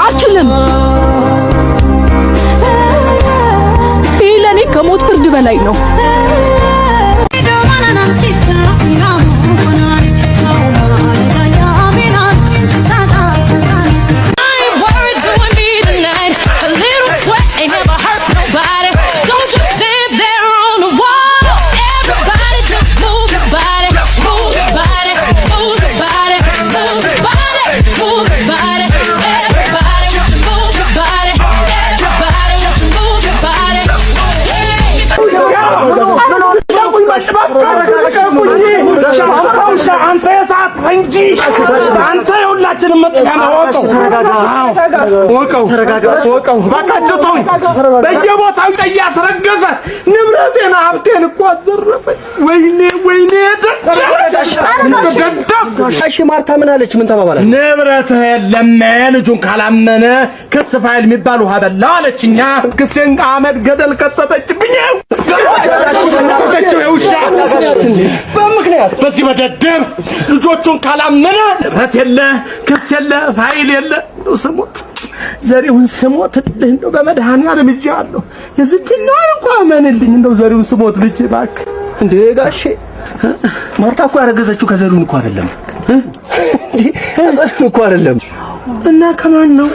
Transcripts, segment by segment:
አልችልም። ይሄ ለኔ ከሞት ፍርድ በላይ ነው። አንተ የሁላችንም መጥያ ነው። ወቀው ባካችሁ ተውኝ። በየቦታው እያስረገዘ ንብረቴን ሀብቴን እኮ አዘረፈኝ። ወይኔ እሺ ማርታ ምን አለች? ምን ተባባለ? ንብረትህ የለም ልጁን ካላመነ ክስ ፋይል የሚባል ውሃ በላው አለችኛ። ክሴን አመድ ገደል ከተተችብኝ። በምክንያት በዚህ በደደብ ልጆቹን ካላመነ ንብረት የለ ክስ የለ ፋይል የለ። ስሞት ዘሪውን ስሞት እንደው በመድኃኒዓለም እጃለሁ የዝችኛው እንኳን ማንልኝ እንደው ዘሪውን ስሞት ልጅ እባክህ። እንዴ ጋሼ ማርታ እኮ ያረገዘችው ከዘሪውን እኮ አይደለም እንዴ ከዘሪውን እኮ አይደለም። እና ከማን ነው?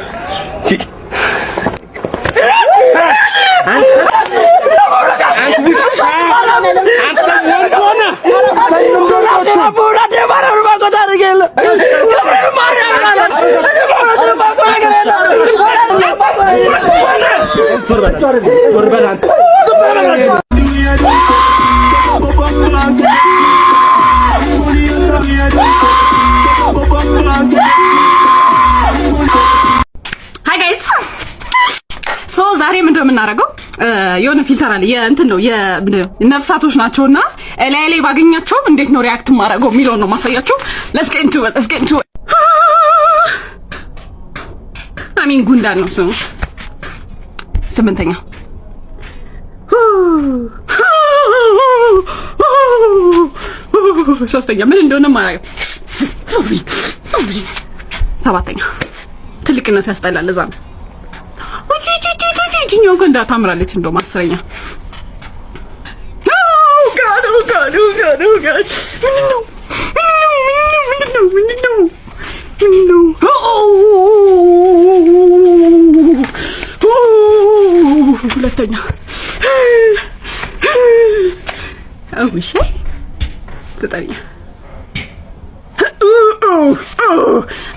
Hi guys. So ዛሬ ምንድን ነው የምናደርገው? የሆነ ፊልተር አለ የእንትን ነው የነፍሳቶች ናቸውና ላይ ባገኛቸው እንዴት ነው ሪአክት ማድረገው የሚለው ነው ማሳያችሁ። let's get into it አሚን ጉንዳን ነው ስሙ። ስምንተኛ ሶስተኛ ምን እንደሆነ ማረግ ሰባተኛ ትልቅነቱ ያስጠላል። እዛ ነው ጂጂጂጂጂኛው ገንዳ ታምራለች። እንደውም አስረኛ ጋድ ምንድነው ሁለተኛ እሺ ዘጠኛ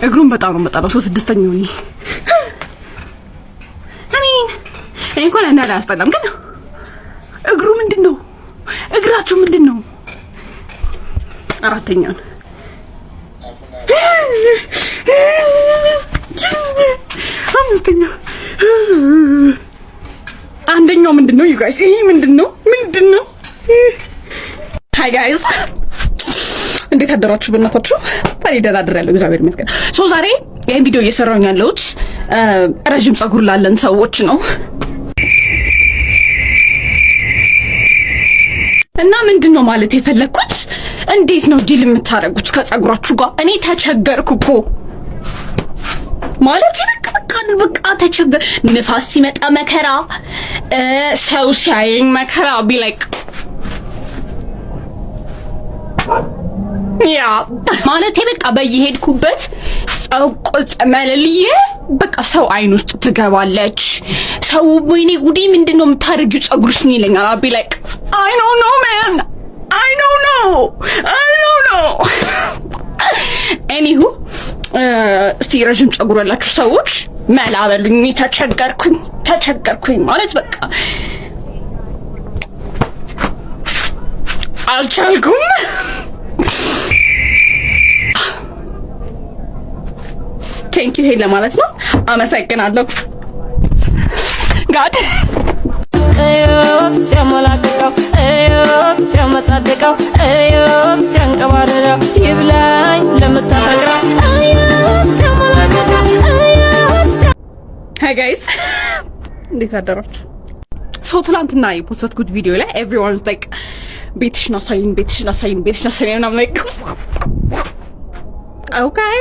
እግሩን በጣም ነው መጣለው። ስድስተኛው እኔ እንኳን እናላ ያስጠላም፣ ግን እግሩ ምንድነው? እግራችሁ ምንድነው? አራተኛውን አምስተኛ አንደኛው ምንድነው? you guys ይሄ ምንድነው? hi guys እንዴት አደራችሁ? በእናታችሁ ታዲያ ደራደር ያለው እግዚአብሔር ይመስገን። ሶ ዛሬ ይሄን ቪዲዮ እየሰራሁኝ ያለሁት ረጅም ጸጉር ላለን ሰዎች ነው እና ምንድነው ማለት የፈለኩት እንዴት ነው ዲል የምታረጉት ከጸጉራችሁ ጋር? እኔ ተቸገርኩ እኮ ማለት በቃ ተቸገር። ንፋስ ሲመጣ መከራ፣ ሰው ሲያየኝ መከራ ቢላይክ ያ ማለት በቃ በየሄድኩበት ጸቁጥ መልልዬ በቃ ሰው አይን ውስጥ ትገባለች። ሰው ወይኔ ጉዴ ምንድነው የምታረጊው ጸጉርሽን ይለኛል። አቢ ላይክ I don't know man, I don't know anywho እስቲ ረጅም ጸጉር ያላችሁ ሰዎች መላ በሉኝ። ተቸገርኩኝ ማለት በቃ አልቻልኩም። ቴንክ ዩ ሄለ ማለት ነው። አመሰግናለሁ ጋድ ሲያሞላቀቀው ሲያመጻደቀው ሲያንቀባረረው ይብላኝ ለምታፈቅረው ሲያሞላቀቀው Hi guys እንዴት አደራችሁ? ሶ ትላንትና የፖስትኩት ቪዲዮ ላይ everyone is like ቤትሽን አሳይኝ ምናምን like okay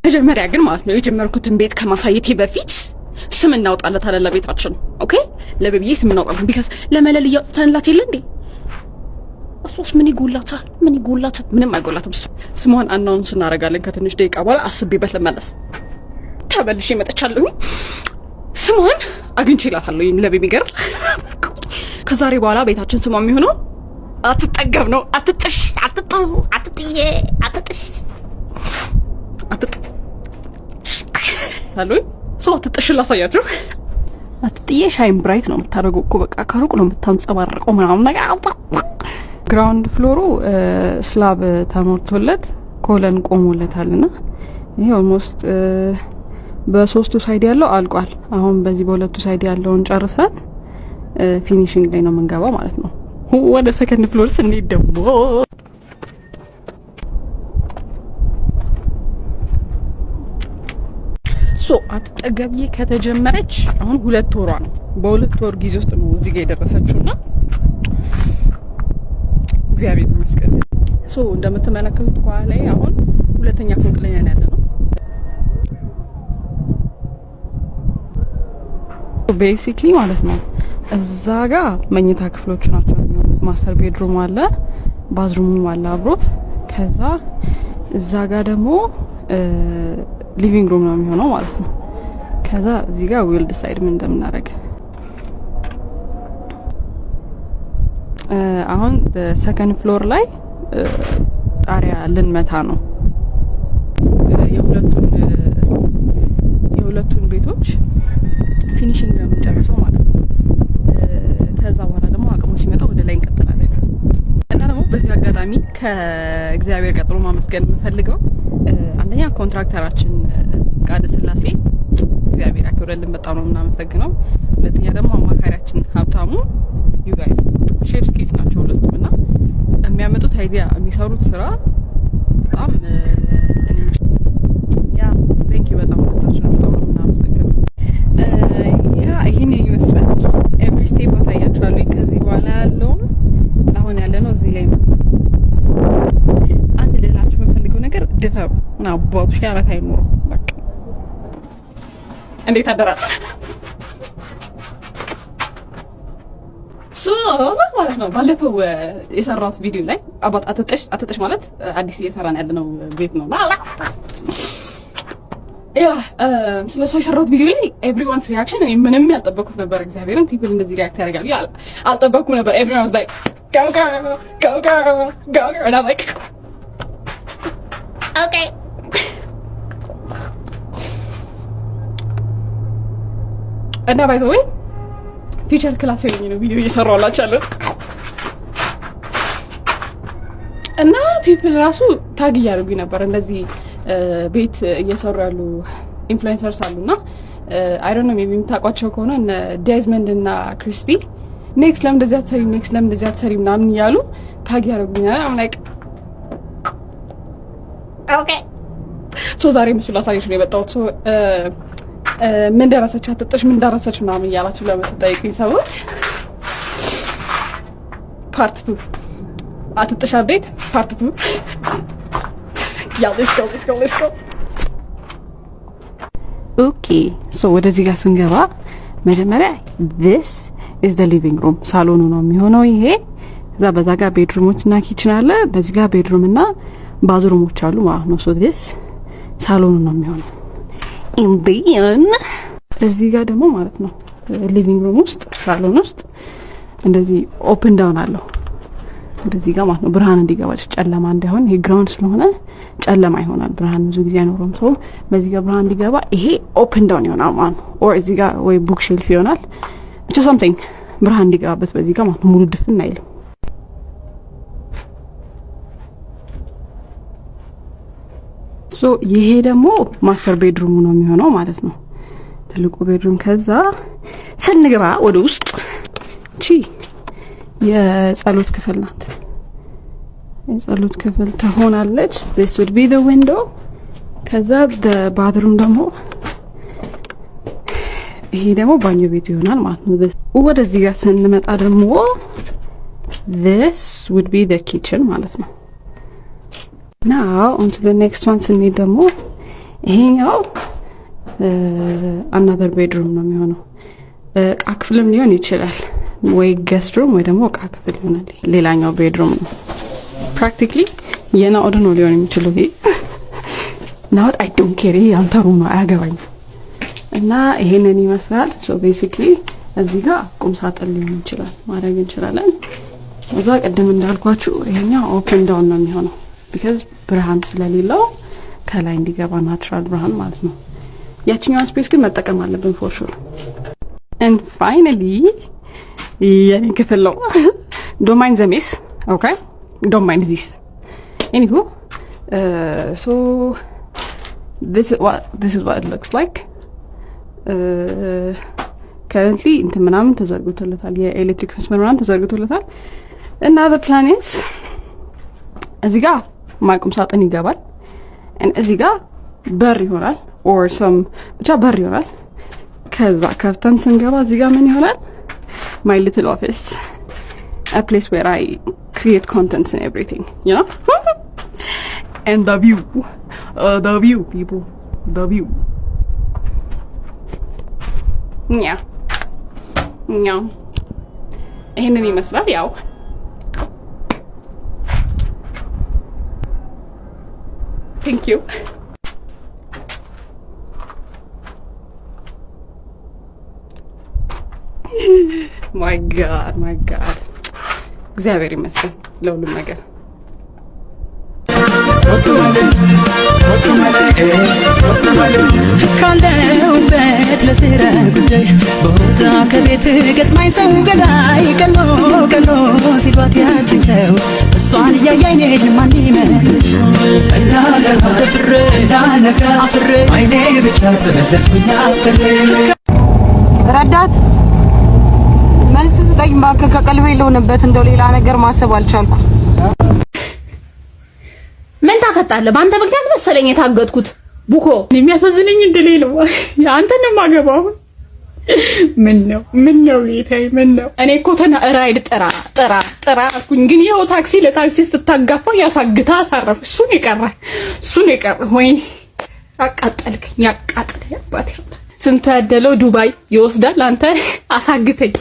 መጀመሪያ ግን ማለት ነው የጀመርኩትን ቤት ከማሳየቴ በፊት ስም እናውጣለታለን ለቤታችን። ኦኬ ለቤቢዬ ስም እናውጣለን። ቢካዝ ለመለል ያውጣንላት የለ እንዴ? እሱስ ምን ይጎላታል? ምንም አይጎላትም። ስሟን አናውንስ እናደርጋለን ከትንሽ ደቂቃ በኋላ። አስቤበት ልመለስ። ተመልሼ መጥቻለሁ። ስሟን አግኝቼላታለሁ ለቤቢ ገር። ከዛሬ በኋላ ቤታችን ስሟ የሚሆነው አትጠገብ ነው። አትጥሽ ታሉኝ ሰው አትጥሽ ላሳያችሁ። አትጥዬ ሻይን ብራይት ነው የምታደርገው እኮ በቃ ከሩቅ ነው የምታንጸባርቀው ምናምን ነገር። ግራውንድ ፍሎሩ ስላብ ተሞልቶለት ኮለን ቆሞለታልና ይሄ ኦልሞስት በሶስቱ ሳይድ ያለው አልቋል። አሁን በዚህ በሁለቱ ሳይድ ያለውን ጨርሰን ፊኒሺንግ ላይ ነው የምንገባው ማለት ነው። ወደ ሰከንድ ፍሎር ስንሄድ ደግሞ አትጠገብዬ ከተጀመረች አሁን 2 ወሯ ነው። በ2 ወር ጊዜ ውስጥ ነው እዚህ ጋር የደረሰችውና እግዚአብሔር ይመስገን። እንደምትመለከቱት ከኋላ ላይ አሁን 2ኛ ፎቅ ላይ ያለ ነው። ቤሲክሊ ማለት ነው እዛ ጋር መኝታ ክፍሎች ናቸው። ማስተር ቤድሩም አለ፣ ባዝሩም አለ አብሮት። ከዛ እዛ ጋር ደግሞ ሊቪንግ ሩም ነው የሚሆነው ማለት ነው። ከዛ እዚህ ጋር ዊል ዲሳይድ ምን እንደምናደርግ አሁን ሰከንድ ፍሎር ላይ ጣሪያ ልንመታ ነው። የሁለቱን ቤቶች ፊኒሺንግ ነው የምንጨርሰው ማለት ነው። ከዛ በኋላ ደግሞ አቅሙ ሲመጣ ወደ ላይ እንቀጥላለን። እና ደግሞ በዚህ አጋጣሚ ከእግዚአብሔር ቀጥሎ ማመስገን የምፈልገው አንደኛ ኮንትራክተራችን ፍቃደ ስላሴ እግዚአብሔር ያክብረልን በጣም ነው የምናመሰግነው። ሁለተኛ ደግሞ አማካሪያችን ሀብታሙ ዩ ጋይስ ሼፍስ ኪስ ናቸው ሁለቱም እና የሚያመጡት አይዲያ የሚሰሩት ስራ በጣም ያ ቴንክ ዩ በጣም ነው የምናመሰግነው። ይሄን ይመስላል። ኤቭሪ ስቴፕ አሳያችኋለሁ ከዚህ በኋላ ያለውን። አሁን ያለነው እዚህ ላይ ነው። አንድ ልላችሁ የምፈልገው ነገር ድፈሩ እና አባቱ ሺህ ዓመት አይኖረው። በቃ እንዴት አደራችሁ? ማለት ነው ባለፈው የሰራሁት ቪዲዮ ላይ አባት አትጥሽ ማለት አዲስ እየሰራን ያለነው ቤት ነው። ስለሱ የሰራሁት ቪዲዮ ላይ ኤቭሪዋንስ ሪአክሽን ምንም ያልጠበኩት ነበር። እግዚአብሔርን ፒፕል እንደዚህ ሪአክት ያደርጋሉ አልጠበኩም ነበር። ኤቭሪዋን ዋዝ ላይክ go and I'm like okay እና ባይ ዘ ወይ ፊቸር ክላስ የሆነ ነው ቪዲዮ እየሰራሁላችሁ ያለው እና ፒፕል ራሱ ታግ እያደረጉኝ ነበር። እንደዚህ ቤት እየሰሩ ያሉ ኢንፍሉዌንሰርስ አሉና አይ ዶንት ኖ ሜቢ የምታውቋቸው ከሆነ እነ ዴዝመንድ እና ክሪስቲ ኔክስት ለምን እንደዚህ አትሰሪ ምናምን እያሉ ታግ ያደረጉኛል። አም ላይክ ኦኬ ዛሬ ምስሉ ላሳየሽ ነው የመጣሁት። ምን ደረሰች አትጥሽ ምን ደረሰች ምናምን እያላችሁ ለምትጠይቁኝ ሰዎች ፓርት 2 አትጥሽ አፕዴት ፓርት 2 ያ let's go ኦኬ ወደዚህ ጋር ስንገባ መጀመሪያ this is the living room ሳሎኑ ነው የሚሆነው ይሄ። በዛ ጋር ቤድሩሞች እና ኪችን አለ። በዚህ ጋር ቤድሩም እና ባዝሩሞች አሉ ማለት ነው። this ሳሎኑ ነው የሚሆነው። ኢንዲያን እዚህ ጋር ደግሞ ማለት ነው ሊቪንግ ሩም ውስጥ ሳሎን ውስጥ እንደዚህ ኦፕን ዳውን አለው ወደዚህ ጋር ማለት ነው። ብርሃን እንዲገባ ጨለማ እንዳይሆን ይሄ ግራውንድ ስለሆነ ጨለማ ይሆናል። ብርሃን ብዙ ጊዜ አይኖርም። በዚህ ጋር ብርሃን እንዲገባ ይሄ ኦፕን ዳውን ይሆናል ማለት ነው። ኦር እዚህ ጋር ወይ ቡክ ሼልፍ ይሆናል ብቻ something ብርሃን እንዲገባበት በዚህ ጋር ማለት ነው። ሙሉ ድፍን አይልም። ይሄ ደግሞ ማስተር ቤድሩም ነው የሚሆነው ማለት ነው። ትልቁ ቤድሩም። ከዛ ስንገባ ወደ ውስጥ እቺ የጸሎት ክፍል ናት። የጸሎት ክፍል ትሆናለች። this would be the window። ከዛ ባዝሩም ደግሞ ይሄ ደግሞ ባኞ ቤት ይሆናል ማለት ነው። ወደዚህ ጋር ስንመጣ ደግሞ this would be the kitchen ማለት ነው። now onto the next one ስንሄድ ደግሞ ይሄኛው another bedroom ነው የሚሆነው እቃ ክፍልም ሊሆን ይችላል ወይ guest room ወይ ደግሞ እቃ ክፍል ይሆናል ሌላኛው bedroom ነው practically የናኦድ ነው ሊሆን የሚችለው ናኦድ I don't care ያንተ ሩም ነው አያገባኝ እና ይሄንን ይመስላል so basically እዚህ ጋር ቁም ሳጥን ሊሆን ይችላል ማድረግ እንችላለን እዛ ቀደም እንዳልኳችሁ ይሄኛው open down ነው የሚሆነው because ብርሃን ስለሌለው ከላይ እንዲገባ ናቹራል ብርሃን ማለት ነው ያቺኛው ስፔስ ግን መጠቀም አለብን for sure and finally የኔ ክፍል ነው don't mind the mess okay don't mind this anywho so this is what it looks like currently እንትን ምናምን ተዘርግቶለታል የኤሌክትሪክ መስመር ምናምን ተዘርግቶለታል and now the plan is እዚህ ጋር ማይቁም ሳጥን ይገባል and እዚህ ጋር በር ይሆናል or some ብቻ በር ይሆናል ከዛ ከፍተን ስንገባ እዚህ ጋር ምን ይሆናል my little office a place where I create contents and everything you know and the view people the view yeah ይሄንን ይመስላል ያው thank you my god እግዚአብሔር ይመስገን ለሁሉም ነገር ካለሁበት ለስራ ጉዳይ ቦታ ከቤት ገጥማኝ ሰው ገዳይ ቀሎ ሲሏት ያችን ሰው እሷን እያየኝ ማን ይመልስ እንዳነጋ አፍሬ አይኔ ብቻ ተመለስኩኝ አፍሬ ረዳት መልስ ስጠኝ እባክህ ከቀልቤ የለውንበት እንደው ሌላ ነገር ማሰብ አልቻልኩም ምን ታፈጣለህ ባንተ ምክንያት መሰለኝ የታገጥኩት ቡኮ የሚያሳዝነኝ እንደሌለው አንተ ነው ማገባው ምን ነው ጌታዬ ምን ነው እኔ እኮ ራይድ ጥራ አልኩኝ ግን ይኸው ታክሲ ለታክሲ ስትታጋፋ ያሳግታ አሳረፍ እሱን የቀረ ወይ አቃጠልከኝ ያቃጠለ አባቴ ስንት ያደለው ዱባይ ይወስዳል አንተ አሳግተኝ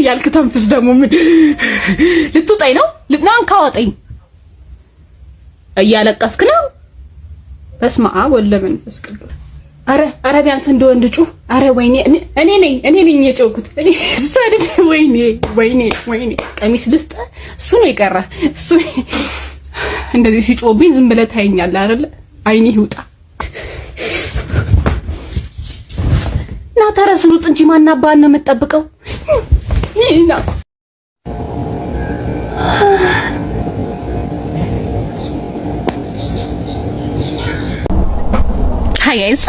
ያልክ ተንፍስ ደግሞ ምን ልትውጣኝ ነው ልናን ካወጣኝ እያለቀስክ ነው በስመ አብ ወወልድ ወመንፈስ ቅዱስ አረ ቢያንስ እንደ ወንድ ጩህ አረ ወይኔ እኔ ነኝ የጮኩት እኔ ሰድ ወይኔ ቀሚስ ልስጥ እሱ ነው የቀረ እሱ እንደዚህ ሲጮብኝ ዝም ብለህ ታየኛለህ አይደል አይኔ ይውጣ ና ተረስሉት እንጂ ማናባን ነው የምትጠብቀው ይና ሃይ ጋይስ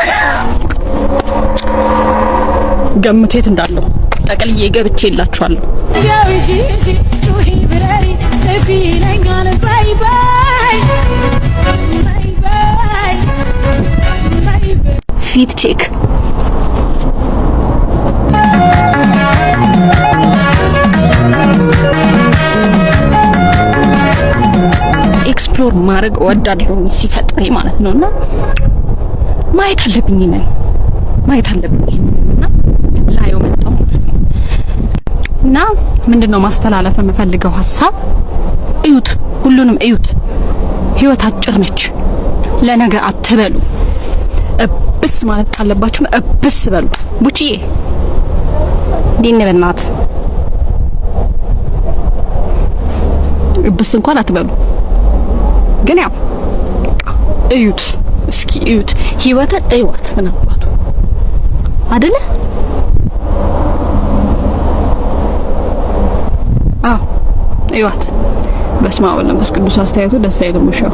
ገምቴት እንዳለው ጠቅልዬ ገብቼላችኋለሁ ፊት ቼክ ኤክስፕሎር ማድረግ ወዳለሁ ሲፈጥረኝ ማለት ነውና ማየት አለብኝና ላየው መጣው ማለት ነው እና ምንድነው ማስተላለፍ የምፈልገው ሐሳብ እዩት ሁሉንም እዩት ህይወት አጭር ነች ለነገ አትበሉ እብስ ማለት ካለባችሁ እብስ በሉ ቡቺዬ ዲነብናት እብስ እንኳን አትበሉ ግን ያው እዩት እስኪ እዩት ህይወትን እዩት ምናባቱ አይደለ እዩት በስመ አብ ወወልድ ወመንፈስ ቅዱስ አስተያየቱ ደስ አይልም ሻው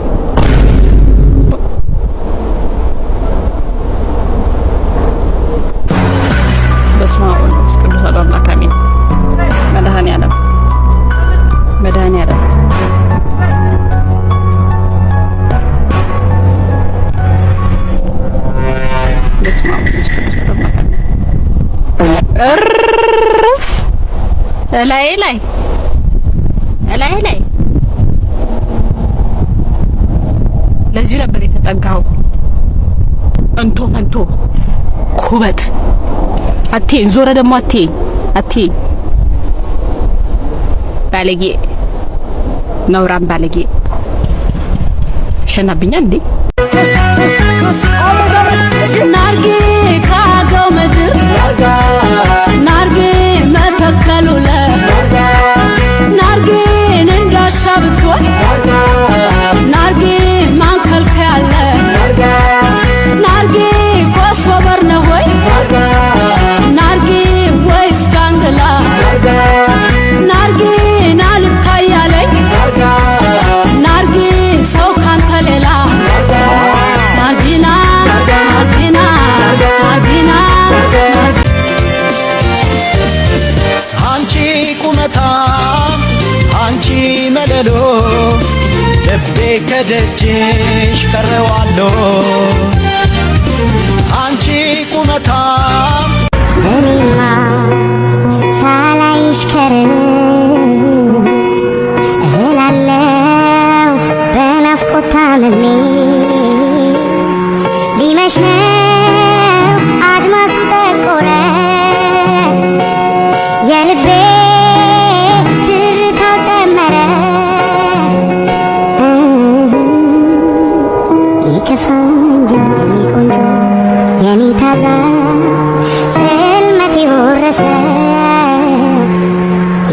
በስመ አብ ወወልድ ወመንፈስ ቅዱስ አምላክ አሜን መድኃኒዓለም ላይ በዚሁ ነበር የተጠጋው። እንቶ ፈንቶ ኩበት አቴን ዞረ ደግሞ አቴን ባለጌ ነውራም ባለጌ ሸናብኛ እንዴ ናርጌ ካገው ምድር ናርጌ መተከሉለ ናርጌ እንዳሻብኮን ናርጌ ማንከልከ ያለ ናርጌ ኮሶበር ነው ወይ ናርጌ ወይስ ዳንግላ ናርጌ ናልታያለኝ ናርጌ ሰው ካንተ ሌላ ናርጌና አንቺ ቁመታም አንቺ መለሎ ልቤ ከደጅሽ ቀረዋለሁ አንቺ ቁመታም እኔማ ሳላይሽ ከርም እህላለሁ በናፍቆት ታምሜ ሊመሽ ነው አድማሱ ጠቆረ የልቤ ትርታው ጨመረ ይከፋኝ እንጂ ቆንጆ የኔ ታዛ ጽልመት የወረሰ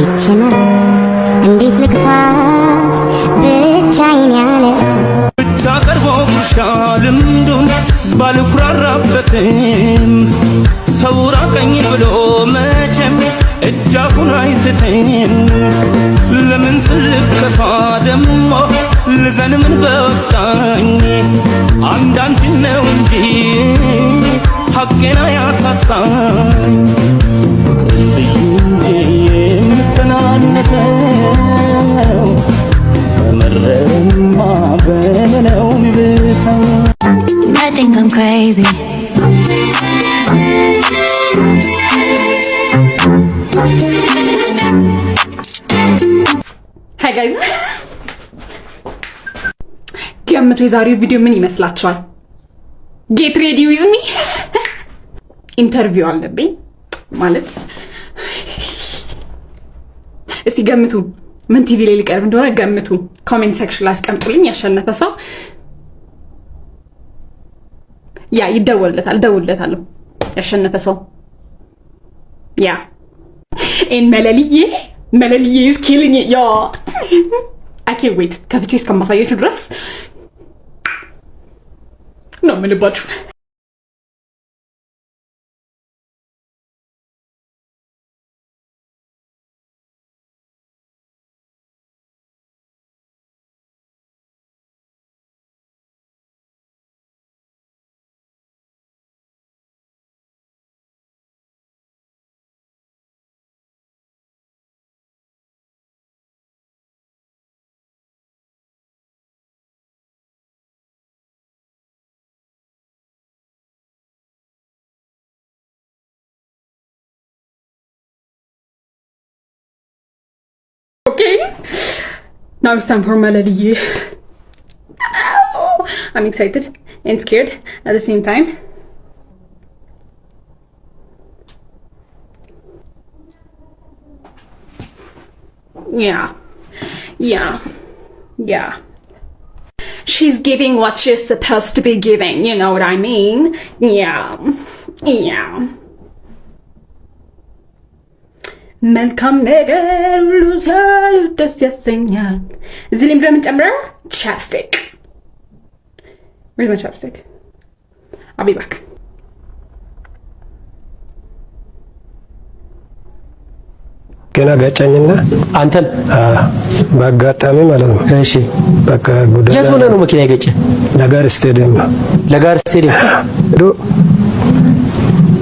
ይችና እንዴት ልግፋት ብቻዬን ያለ ብቻ ቀርቦ ጉርሻ ልምዱን ባልኩራራበትም ሰው ራቀኝ ብሎ መቼም እጃፉን አይስተኝ ለምን ስልከፋ ደሞ ልዘን ምን በወጣኝ አንዳንቺን ነው እንጂ ሐቄን ያሳጣኝ ፍቅር ልዩ እንጂ የምተናነሰው በመረረማ በለነው ሚብሰው I think I'm crazy Hi guys ገምቱ የዛሬው ቪዲዮ ምን ይመስላችኋል? Get ready with me ኢንተርቪው አለብኝ ማለት እስቲ ገምቱ ምን ቲቪ ላይ ሊቀርብ እንደሆነ ገምቱ ኮሜንት ሴክሽን ላይ አስቀምጡልኝ ያሸነፈ ሰው ያ ይደወልለታል ደውልለታለሁ ያሸነፈ ሰው ያ መለልዬ is killing it yo I can't wait ከፍቼ እስከማሳያችሁ ድረስ ነው የምልባችሁ Okay, now it's time for Melody. I'm excited and scared at the same time. Yeah. She's giving what she's supposed to be giving, you know what I mean? Yeah. መልካም ነገር ሁሉ ሳዩ ደስ ያሰኛል እዚህ ላይ ምን ጨምረው ቻፕስቲክ Where's my chapstick? I'll be back. ገና ገጨኝና አንተን በአጋጣሚ ማለት ነው እሺ በቃ ጉዳይ የት ሆነ ነው መኪና የገጨ ለጋር ስቴዲየም ዶ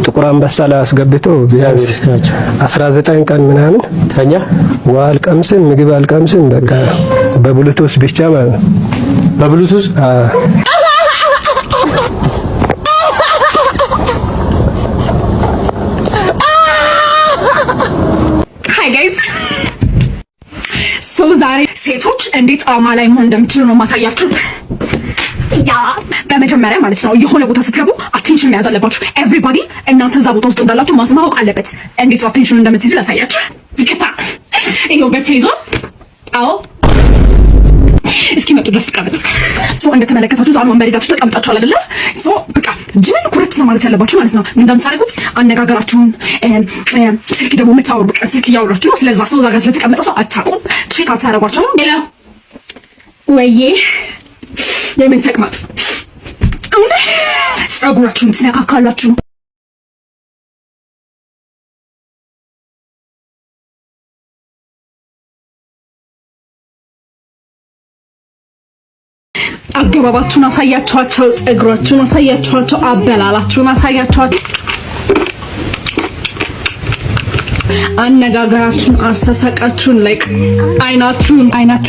ጥቁር አንበሳ ላይ አስገብቶ 19 ቀን ምናምን ተኛ ዋልቀምስም ምግብ አልቀምስም በቃ በብሉቱዝ ብቻ ማለት በብሉቱዝ Hi guys ዛሬ ሴቶች እንዴት አማ ላይ መሆን እንደምትችሉ ነው ማሳያችሁ ያ በመጀመሪያ ማለት ነው የሆነ ቦታ ስትገቡ አቴንሽን መያዝ አለባችሁ። ኤቭሪባዲ እናንተ እዛ ቦታ ውስጥ እንዳላችሁ ማወቅ አለበት። እንዴት አቴንሽን እንደምትይዙ ላሳያችሁ። ይከታ ይሄው በትይዞ አዎ እስኪ መጡ ድረስ ተቀመጥ። ሶ እንደተመለከታችሁት አሁን ወንበር ይዛችሁ ተቀምጣችኋል አይደለ? ሶ በቃ ጅንን ኩረት ነው ማለት ያለባችሁ ማለት ነው። ምን እንደምታደርጉት አነጋገራችሁን ስልክ ደግሞ የምታወሩ በቃ ስልክ እያወራችሁ ነው። ስለዛ ሰው እዛ ጋር ስለተቀመጠ ሰው አታውቁም። ቼክ አታደርጓቸው። ሌላ ወይዬ የምን ተቅማጥ አሁን ጸጉራችሁን ትነካካላችሁ። አገባባችሁን አሳያችኋቸው፣ ጸጉራችሁን አሳያችኋቸው፣ አበላላችሁን አሳያችኋቸው፣ አነጋገራችሁን፣ አስተሳቃችሁን ላይክ አይናችሁ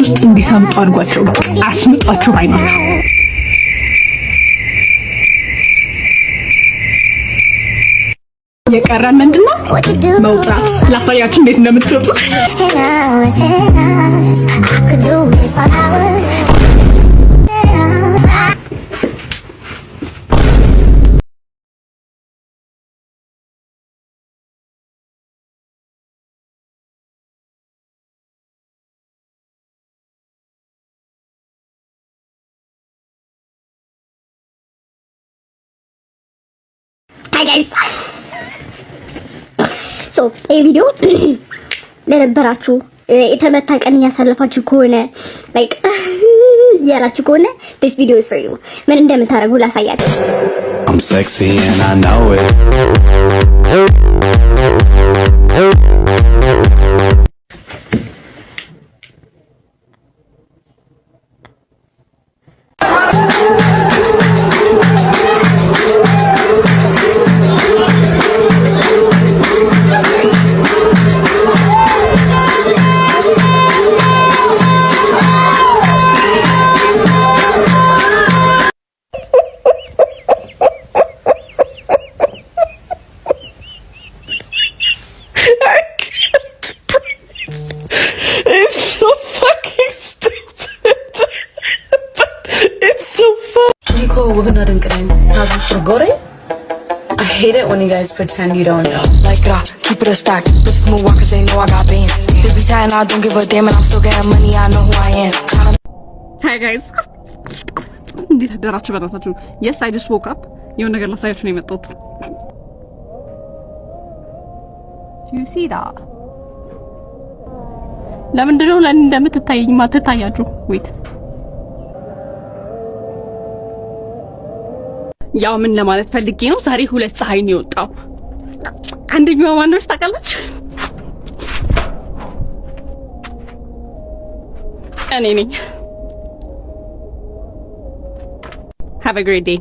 ውስጥ እንዲሰምጡ አድርጓቸው። አስምጣችሁ አይናችሁ። የቀረን ምንድነው? መውጣት። ላሳያችሁ እንዴት እንደምትወጡ። Hi guys. So, ይሄ ቪዲዮ ለነበራችሁ የተመታ ቀን እያሳለፋችሁ ከሆነ like ያላችሁ ከሆነ this video is for you። ምን እንደምታደርጉ ላሳያችሁ። I'm sexy and I know it. I hate it when you guys pretend you don't know. Like, keep it a stack. Bitches move walk 'cause they know I got bands. They be chatting, I don't give a damn, and I'm still getting money. I know who I am. Hi guys. እንዴት አደራችሁ? በእናታችሁ yes I just woke up የሆነ ነገር ላሳያችሁ ነው የመጣሁት። you see that ለምንድን ነው ለኔ እንደምትታየኝ ማትታያችሁ? wait ያው ምን ለማለት ፈልጌ ነው፣ ዛሬ ሁለት ፀሐይ ነው የወጣው። አንደኛው ማን ነው ታውቃላችሁ? እኔ ነኝ። Have a great day.